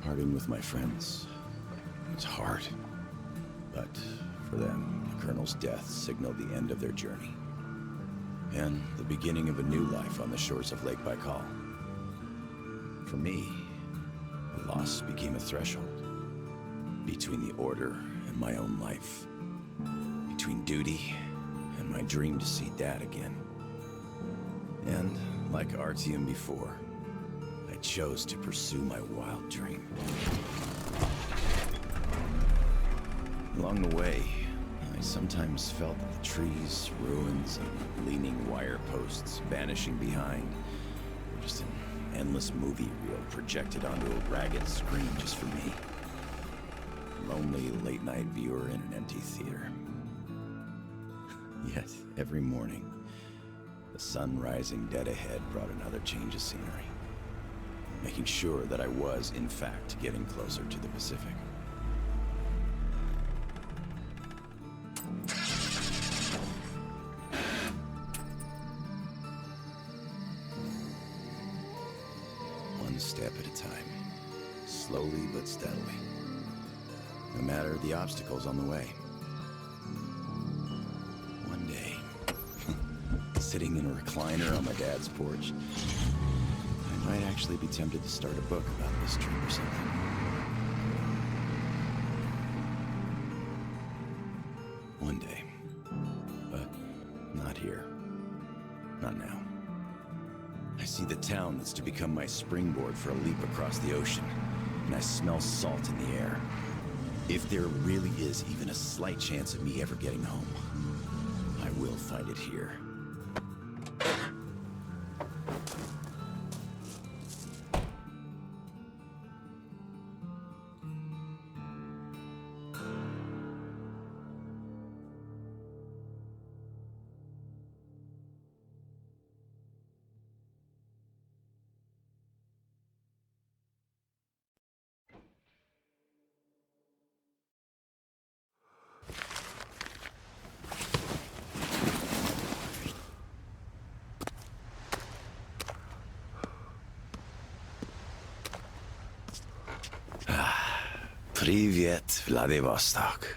Parting with my friends. It's hard. But for them, the Colonel's death signaled the end of their journey. And the beginning of a new life on the shores of Lake Baikal. For me, the loss became a threshold. Between the Order and my own life. Between duty and my dream to see Dad again. And, like Artyom before, I chose to pursue my wild dream. Along the way, I sometimes felt that the trees, ruins, and leaning wire posts vanishing behind were just an endless movie reel projected onto a ragged screen just for me. A lonely late-night viewer in an empty theater. Yet, every morning, the sun rising dead ahead brought another change of scenery, making sure that I was, in fact, getting closer to the Pacific. One step at a time, slowly but steadily, no matter the obstacles on the way. One day, sitting in a recliner on my dad's porch, I might actually be tempted to start a book about this trip or something. One day. But not here. Not now. I see the town that's to become my springboard for a leap across the ocean, and I smell salt in the air. If there really is even a slight chance of me ever getting home, I will find it here. Привет, Vladivostok.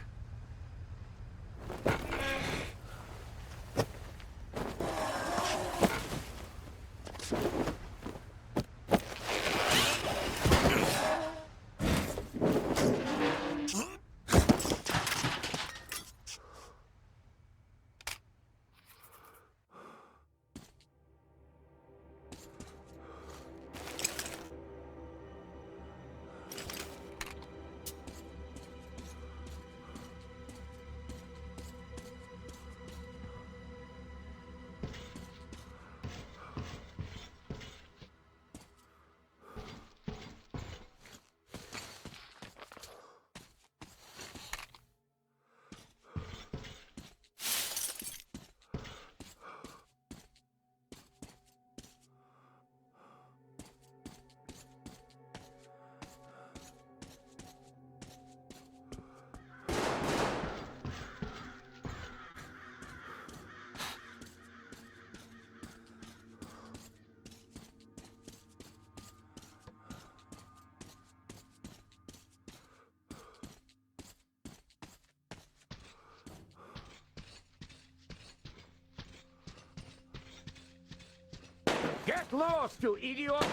Get lost, you idiots!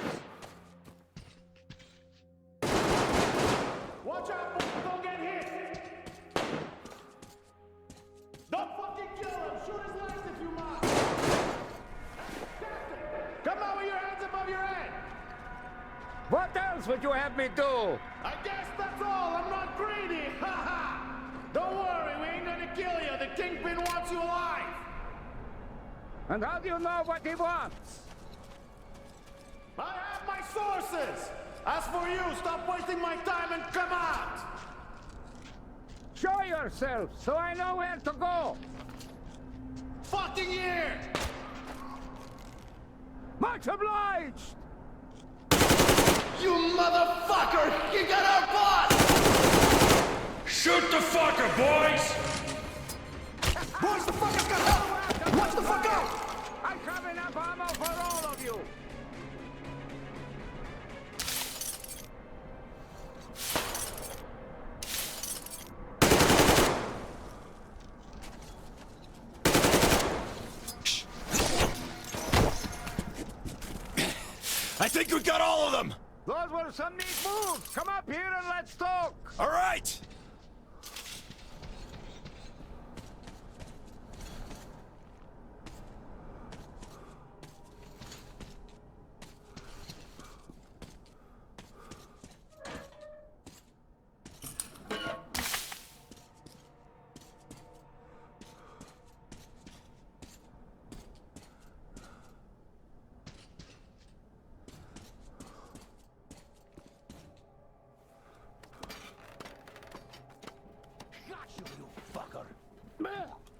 Watch out, boys! Don't get hit! Don't fucking kill him! Shoot his legs if you must! Captain! Come out with your hands above your head! What else would you have me do? I guess that's all! I'm not greedy! Ha ha! Don't worry, we ain't gonna kill you! The Kingpin wants you alive! And how do you know what he wants? I have my sources! As for you, stop wasting my time and come out! Show yourself, so I know where to go! Fucking here! Much obliged! You motherfucker! You got our boss! Shoot the fucker, boys! Boys, the fucker's got help! Watch the fuck out! I have enough ammo for all of you! I think we got all of them! Those were some neat moves. Come up here and let's talk. All right!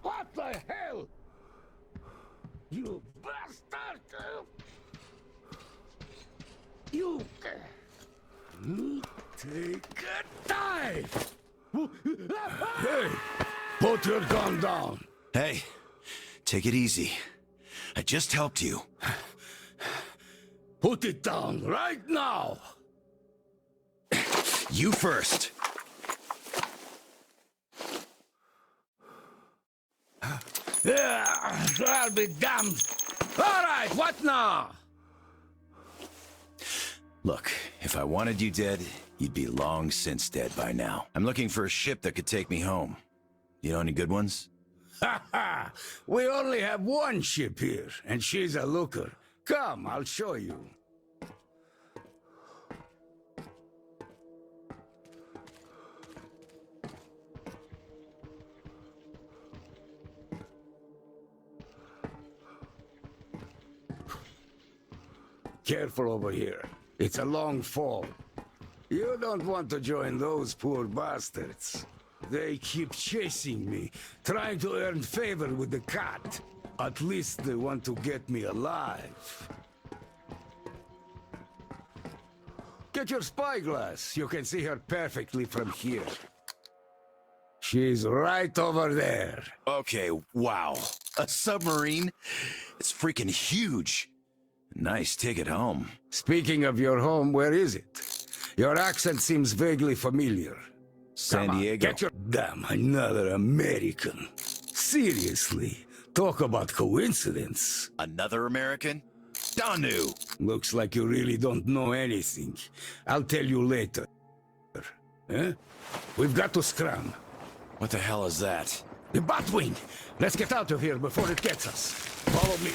What the hell? You bastard! You take a dive! Hey, put your gun down. Hey, take it easy. I just helped you. Put it down right now. You first. Yeah, I'll be damned. All right, what now? Look, if I wanted you dead, you'd be long since dead by now. I'm looking for a ship that could take me home. You know any good ones? Ha ha! We only have one ship here, and she's a looker. Come, I'll show you. Careful over here. It's a long fall. You don't want to join those poor bastards. They keep chasing me, trying to earn favor with the cat. At least they want to get me alive. Get your spyglass. You can see her perfectly from here. She's right over there. Okay, wow. A submarine? It's freaking huge. Nice ticket home. Speaking of your home, where is it? Your accent seems vaguely familiar. San Come on, Diego. get your... Damn, another American. Seriously, talk about coincidence. Another American? Danu! Looks like you really don't know anything. I'll tell you later. Huh? We've got to scram. What the hell is that? The Batwing! Let's get out of here before it gets us. Follow me.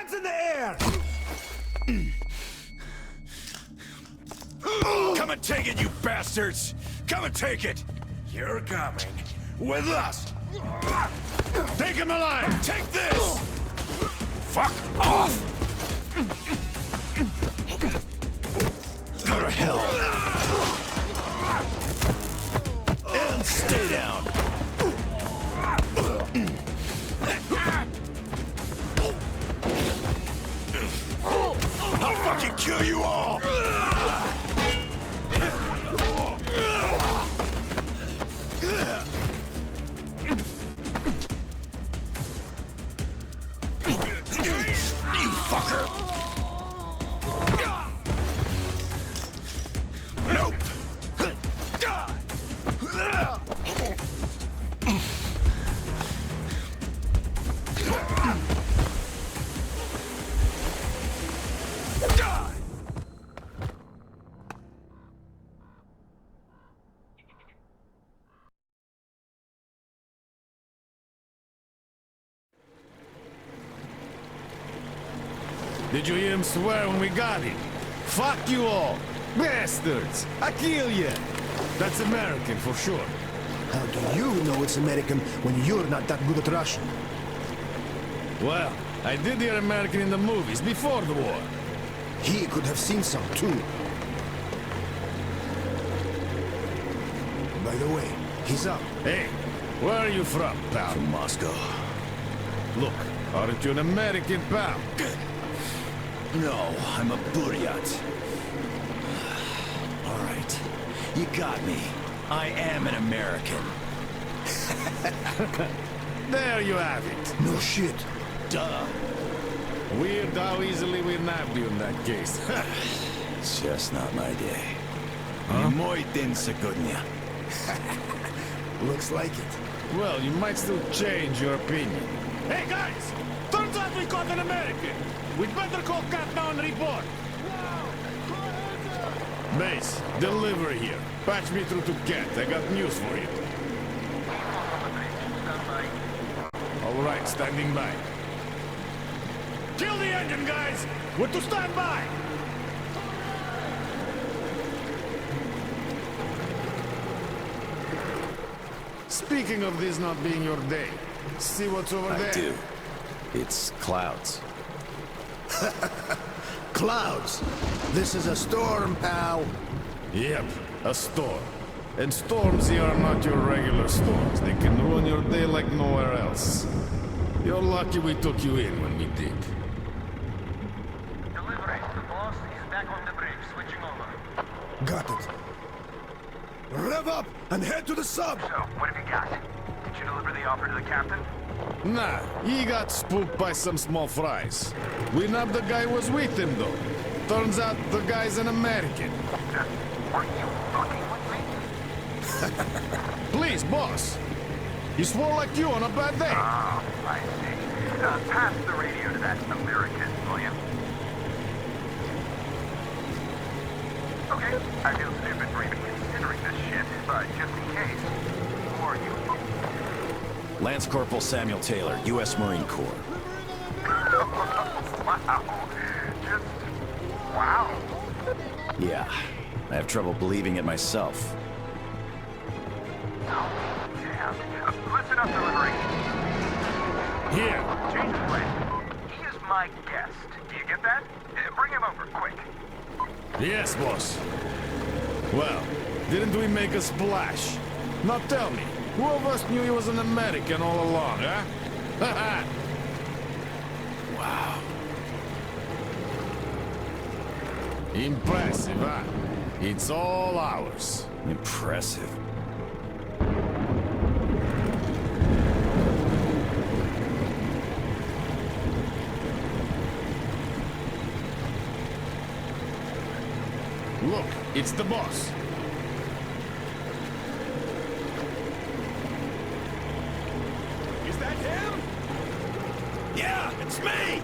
In the air! Come and take it, you bastards! Come and take it! You're coming with us. Take him alive! Take this! Fuck off! Go to hell! And stay down! I'll fucking kill you all! You fucker! Nope! Did you hear him swear when we got him? Fuck you all! Bastards! I kill you! That's American for sure. How do you know it's American when you're not that good at Russian? Well, I did hear American in the movies before the war. He could have seen some too. By the way, he's up. Hey, where are you from, pal? From Moscow. Look, aren't you an American, pal? No, I'm a Buryat. All right, you got me. I am an American. There you have it. No shit. Duh. Weird how easily we nabbed you in that case. It's just not my day. Huh? Mój dzień сегодня. Looks like it. Well, you might still change your opinion. Hey, guys! Turns out we caught an American! We'd better call Captain and report. Base, delivery here. Patch me through to Kent. I got news for you. All right, standing by. Kill the engine, guys! We're to stand by! Speaking of this not being your day, see what's over there? I do. It's clouds. Clouds. This is a storm, pal. Yep, a storm. And storms here are not your regular storms. They can ruin your day like nowhere else. You're lucky we took you in when we did. Delivery. The boss is back on the bridge, switching over. Got it. Rev up and head to the sub. So, what have you got? Did you deliver the offer to the captain? Nah, he got spooked by some small fries. We nabbed the guy who was with him, though. Turns out the guy's an American. Are you fucking with me? Please, boss. He swore like you on a bad day. Oh, I see. Pass the radio to that American, will you? Okay, I feel stupid for even considering this shit, but just in case, who are you? Lance Corporal Samuel Taylor, U.S. Marine Corps. Wow. Just... wow. Yeah, I have trouble believing it myself. Oh, damn. Listen up, delivery. Here. Change of plan. He is my guest. Do you get that? Bring him over, quick. Yes, boss. Well, didn't we make a splash? Now tell me, who of us knew he was an American all along, huh? Haha! Wow. Impressive, huh? It's all ours. Impressive. Look, it's the boss. Is that him? Yeah, it's me!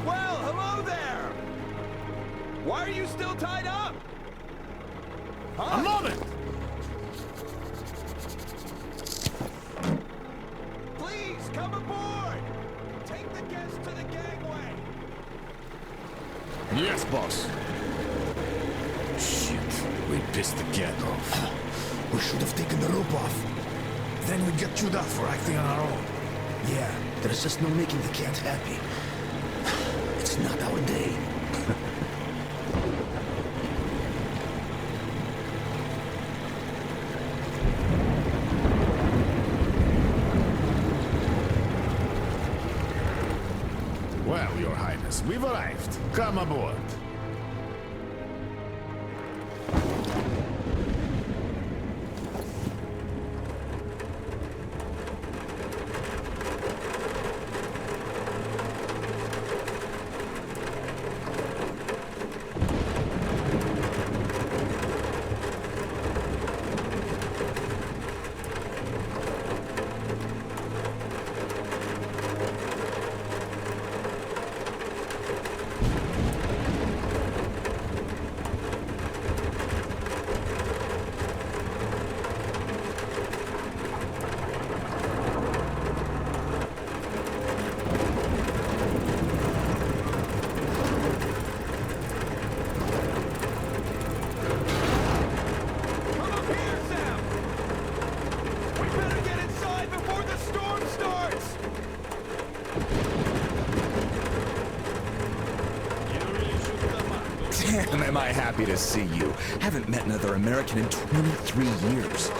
Well, hello there! Why are you still tied up? Huh? A moment! Please, come aboard! Take the guests to the gangway! Yes, boss. Shit, we pissed the cat off. We should have taken the rope off. Then we'd get chewed out for acting on our own. Yeah, there's just no making the cat happy. It's not our day. Well, Your Highness, we've arrived. Come aboard. Come up here, Sam! We better get inside before the storm starts! Damn, am I happy to see you. Haven't met another American in 23 years.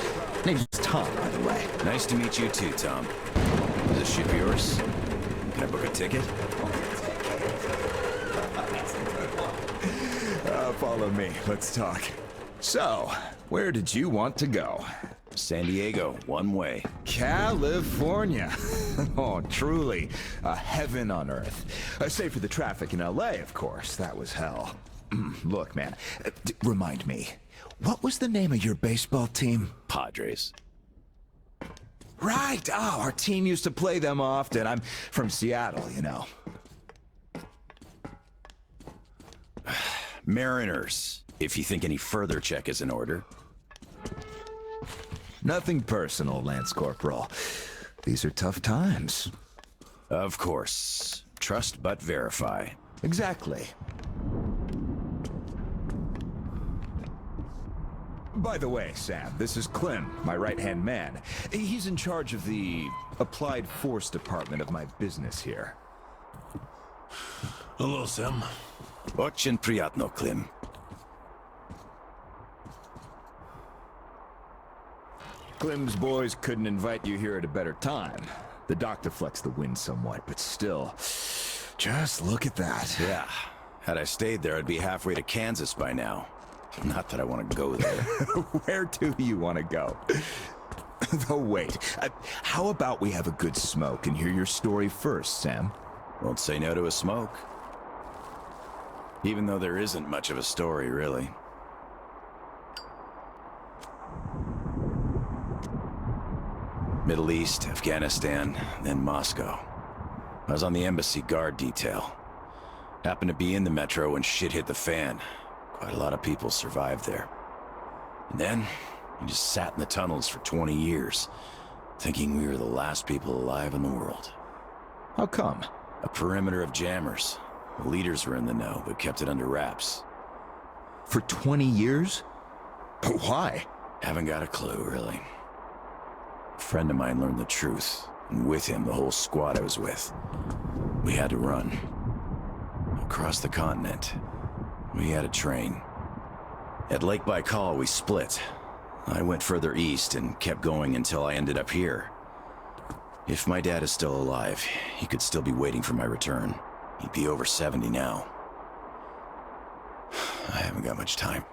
Name's Tom, by the way. Nice to meet you too, Tom. Is this ship yours? Can I book a ticket? Follow me. Let's talk. So, where did you want to go? San Diego, one way. California. Oh, truly. A heaven on earth. Save for the traffic in LA, of course. That was hell. Look, man, remind me, what was the name of your baseball team? Padres. Right. Oh, our team used to play them often. I'm from Seattle, you know. Mariners, if you think any further check is in order. Nothing personal, Lance Corporal. These are tough times. Of course. Trust but verify. Exactly. By the way, Sam, this is Clem, my right-hand man. He's in charge of the Applied Force department of my business here. Hello, Sam. Очень приятно, Clem. Clem's boys couldn't invite you here at a better time. The doctor flexed the wind somewhat, but still, just look at that. Yeah. Had I stayed there, I'd be halfway to Kansas by now. Not that I want to go there. Where do you want to go? Though wait, how about we have a good smoke and hear your story first, Sam? Won't say no to a smoke. Even though there isn't much of a story, really. Middle East, Afghanistan, then Moscow. I was on the embassy guard detail. Happened to be in the metro when shit hit the fan. Quite a lot of people survived there. And then, we just sat in the tunnels for 20 years, thinking we were the last people alive in the world. How come? A perimeter of jammers. The leaders were in the know, but kept it under wraps. For 20 years? Why? Haven't got a clue, really. A friend of mine learned the truth, and with him, the whole squad I was with. We had to run. Across the continent. We had a train. At Lake Baikal, we split. I went further east and kept going until I ended up here. If my dad is still alive, he could still be waiting for my return. He'd be over 70 now. I haven't got much time.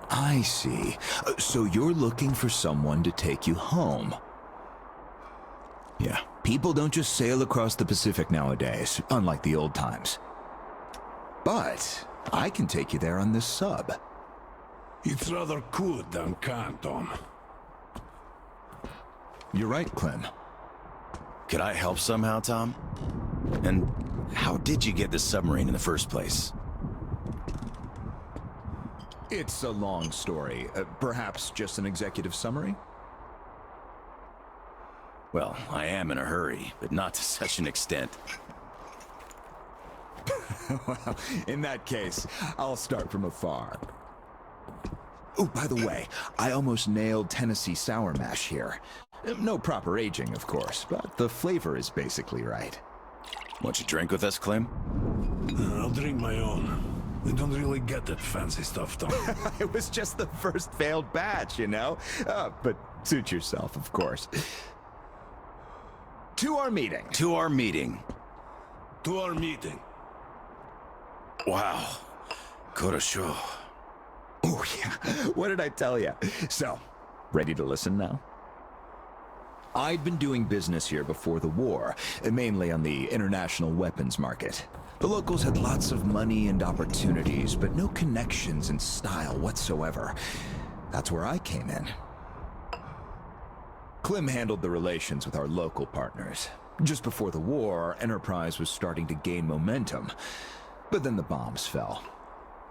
I see. So you're looking for someone to take you home. Yeah. People don't just sail across the Pacific nowadays, unlike the old times. But I can take you there on this sub. It's rather cool than can, Tom. You're right, Clem. Could I help somehow, Tom? And how did you get this submarine in the first place? It's a long story. Perhaps just an executive summary? Well, I am in a hurry, but not to such an extent. Well, in that case, I'll start from afar. Oh, by the way, I almost nailed Tennessee sour mash here. No proper aging, of course, but the flavor is basically right. Want you drink with us, Clem? I'll drink my own. We don't really get that fancy stuff, Tom. It was just the first failed batch, you know? But suit yourself, of course. To our meeting. To our meeting. To our meeting. Wow. Korosho. Oh, yeah. What did I tell you? So, ready to listen now? I'd been doing business here before the war, mainly on the international weapons market. The locals had lots of money and opportunities, but no connections and style whatsoever. That's where I came in. Clem handled the relations with our local partners. Just before the war, our enterprise was starting to gain momentum. But then the bombs fell.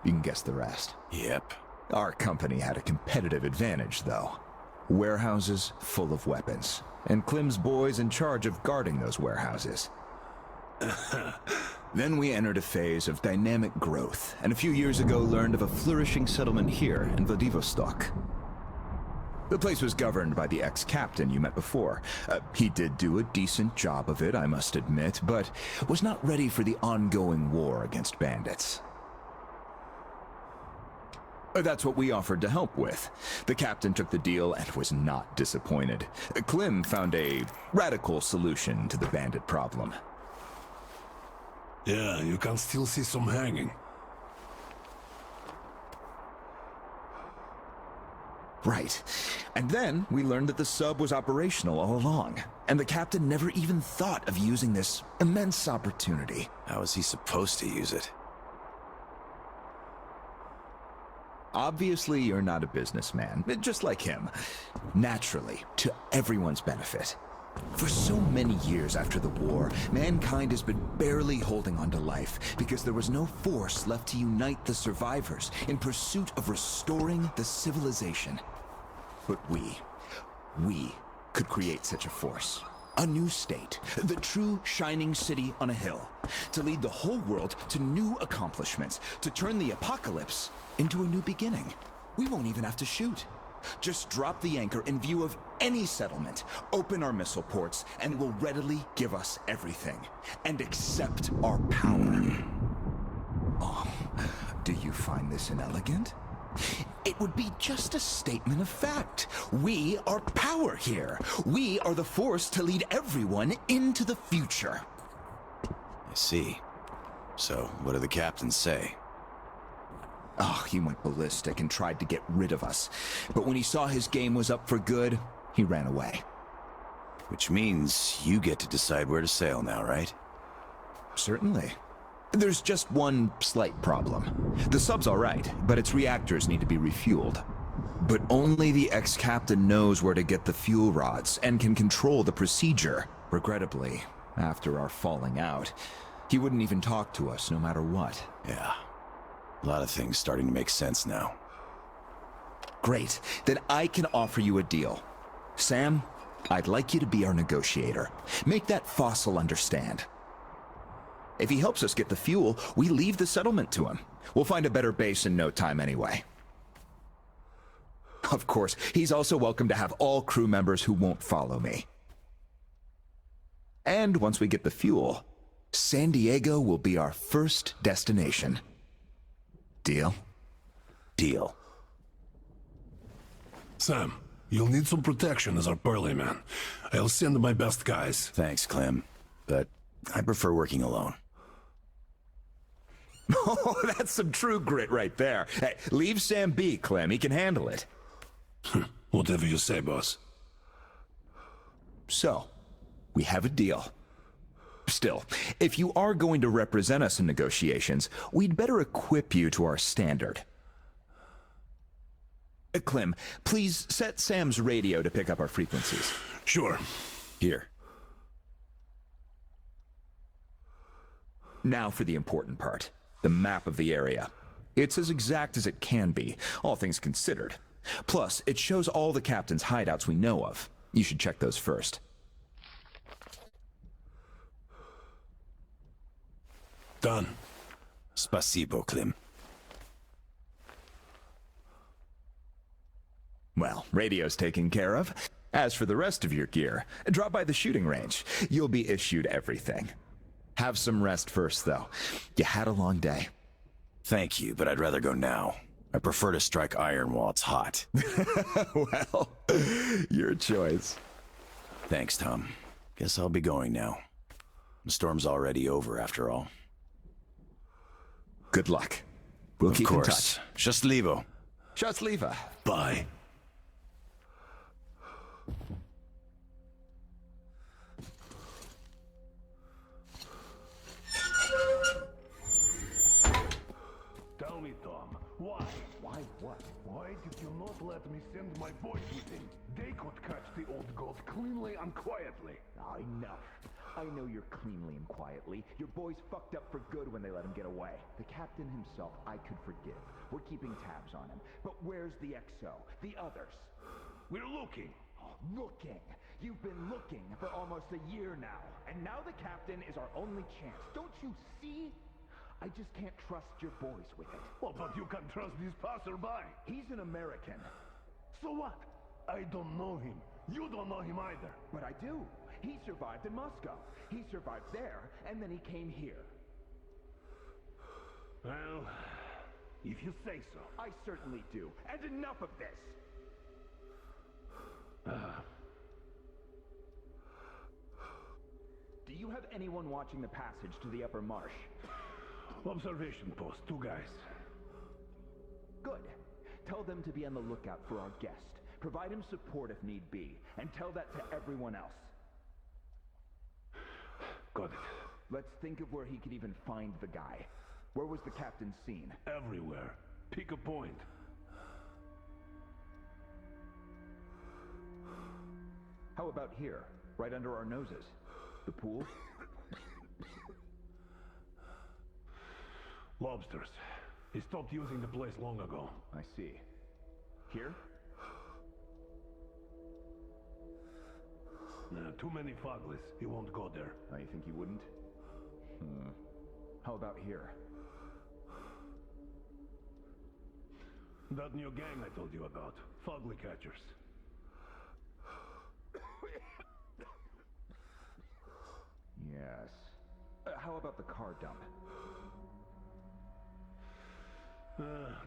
You can guess the rest. Yep. Our company had a competitive advantage, though. Warehouses full of weapons, and Clem's boys in charge of guarding those warehouses. Then we entered a phase of dynamic growth, and a few years ago learned of a flourishing settlement here in Vladivostok. The place was governed by the ex-captain you met before. He did do a decent job of it, I must admit, but was not ready for the ongoing war against bandits. That's what we offered to help with. The captain took the deal and was not disappointed. Clem found a radical solution to the bandit problem. Yeah, you can still see some hanging. Right. And then we learned that the sub was operational all along, and the captain never even thought of using this immense opportunity. How is he supposed to use it? Obviously, you're not a businessman, just like him. Naturally, to everyone's benefit. For so many years after the war, mankind has been barely holding on to life because there was no force left to unite the survivors in pursuit of restoring the civilization. But we could create such a force. A new state, the true shining city on a hill, to lead the whole world to new accomplishments, to turn the apocalypse into a new beginning. We won't even have to shoot. Just drop the anchor in view of any settlement, open our missile ports, and will readily give us everything. And accept our power. Oh, do you find this inelegant? It would be just a statement of fact. We are power here. We are the force to lead everyone into the future. I see. So, what do the captains say? Oh, he went ballistic and tried to get rid of us. But when he saw his game was up for good, he ran away. Which means you get to decide where to sail now, right? Certainly. There's just one slight problem. The sub's all right, but its reactors need to be refueled. But only the ex-captain knows where to get the fuel rods and can control the procedure. Regrettably, after our falling out, he wouldn't even talk to us no matter what. Yeah. A lot of things starting to make sense now. Great. Then I can offer you a deal. Sam, I'd like you to be our negotiator. Make that fossil understand. If he helps us get the fuel, we leave the settlement to him. We'll find a better base in no time anyway. Of course, he's also welcome to have all crew members who won't follow me. And once we get the fuel, San Diego will be our first destination. Deal? Deal. Sam, you'll need some protection as our Burly man. I'll send my best guys. Thanks, Clem. But I prefer working alone. Oh, that's some true grit right there. Hey, leave Sam be, Clem. He can handle it. Whatever you say, boss. So, we have a deal. Still, if you are going to represent us in negotiations, we'd better equip you to our standard. Clem, please set Sam's radio to pick up our frequencies. Sure. Here. Now for the important part. The map of the area. It's as exact as it can be, all things considered. Plus, it shows all the captain's hideouts we know of. You should check those first. Done. Spasibo, Klim. Well, radio's taken care of. As for the rest of your gear, drop by the shooting range. You'll be issued everything. Have some rest first, though. You had a long day. Thank you, but I'd rather go now. I prefer to strike iron while it's hot. Well, your choice. Thanks, Tom. Guess I'll be going now. The storm's already over, after all. Good luck. We'll keep in touch. Счастливо. Счастливо. Bye. Tell me, Tom, why? Why what? Why did you not let me send my boys with him? They could catch the old goat cleanly and quietly. Enough. I know you're cleanly and quietly. Your boys fucked up for good when they let him get away. The captain himself, I could forgive. We're keeping tabs on him. But where's the XO? The others? We're looking. Looking? You've been looking for almost a year now. And now the captain is our only chance. Don't you see? I just can't trust your boys with it. Well, but you can trust this passerby. He's an American. So what? I don't know him. You don't know him either. But I do. He survived in Moscow. He survived there, and then he came here. Well, if you say so. I certainly do. And enough of this! Do you have anyone watching the passage to the upper marsh? Observation post, 2 guys. Good. Tell them to be on the lookout for our guest. Provide him support if need be, and tell that to everyone else. Got it. Let's think of where he could even find the guy. Where was the captain seen? Everywhere. Pick a point. How about here? Right under our noses? The pool? Lobsters. He stopped using the place long ago. I see. Here? Nah, too many foglies. He won't go there. Oh, you think he wouldn't? How about here? That new gang I told you about. Fugly catchers. Yes. How about the car dump?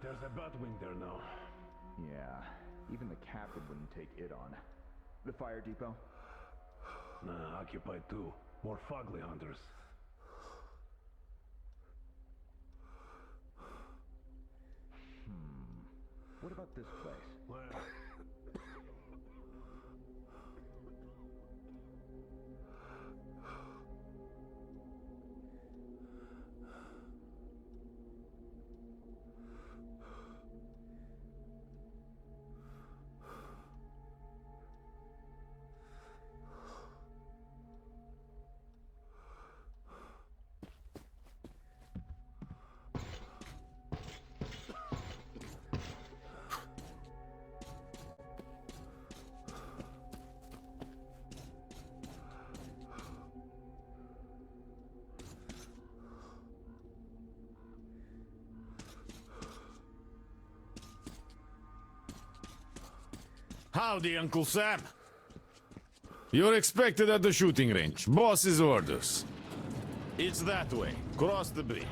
There's a Batwing there now. Yeah. Even the captain wouldn't take it on. The fire depot? Nah, occupied too. More fugly hunters. What about this place? Well, Howdy, Uncle Sam. You're expected at the shooting range. Boss's orders. It's that way. Cross the bridge.